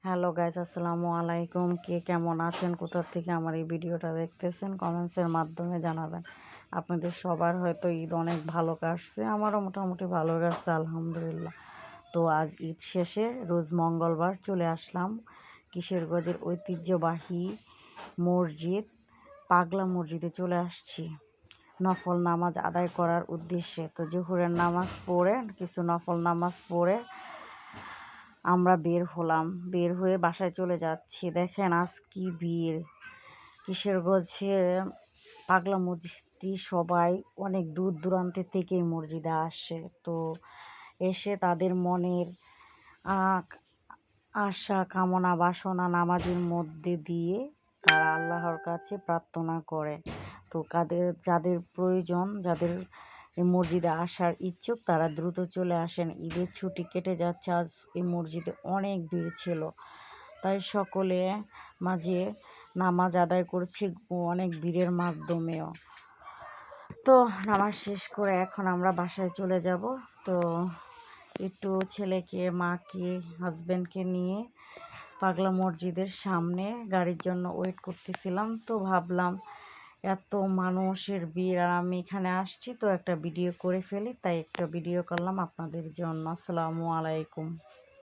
Hello guys, আসসালামু আলাইকুম। কে কেমন আছেন, কোথা থেকে আমার এই ভিডিওটা দেখতেছেন কমেন্টসের মাধ্যমে জানাবেন। আপনাদের সবার হয়তো ঈদ অনেক ভালো কাটছে, আমারও মোটামুটি ভালো কাটছে আলহামদুলিল্লাহ। তো আজ ঈদ শেষে রোজ মঙ্গলবার চলে আসলাম কিশোরগঞ্জের ঐতিহ্যবাহী মসজিদ পাগলা মসজিদে চলে আসছি নফল নামাজ আদায় করার উদ্দেশ্যে। তো জোহরের নামাজ পড়ে কিছু নফল নামাজ পড়ে আমরা বের হয়ে বাসায় চলে যাচ্ছি। দেখেন আজ কি ভিড় কিশোরগঞ্জে পাগলা মসজিদটি সবাই অনেক দূর দূরান্ত থেকে মসজিদে আসে। তো এসে তাদের মনের আশা কামনা বাসনা নামাজের মধ্যে দিয়ে তারা আল্লাহর কাছে প্রার্থনা করে। তো যাদের প্রয়োজন, যাদের এই মসজিদে আসার ইচ্ছুক, তারা দ্রুত চলে আসেন। ঈদের ছুটি কেটে যাচ্ছে, আজ এই মসজিদে অনেক ভিড় ছিল, তাই সকলে মাঝে নামাজ আদায় করছি অনেক ভিড়ের মাধ্যমেও। তো নামাজ শেষ করে এখন আমরা বাসায় চলে যাব। তো একটু ছেলেকে, মাকে, হাজব্যান্ডকে নিয়ে পাগলা মসজিদের সামনে গাড়ির জন্য ওয়েট করতেছিলাম। তো ভাবলাম এত মানুষের ভিড় আর আমি এখানে আসছি, তো একটা ভিডিও করে ফেলি, তাই একটা ভিডিও করলাম আপনাদের জন্য। আসসালামু আলাইকুম।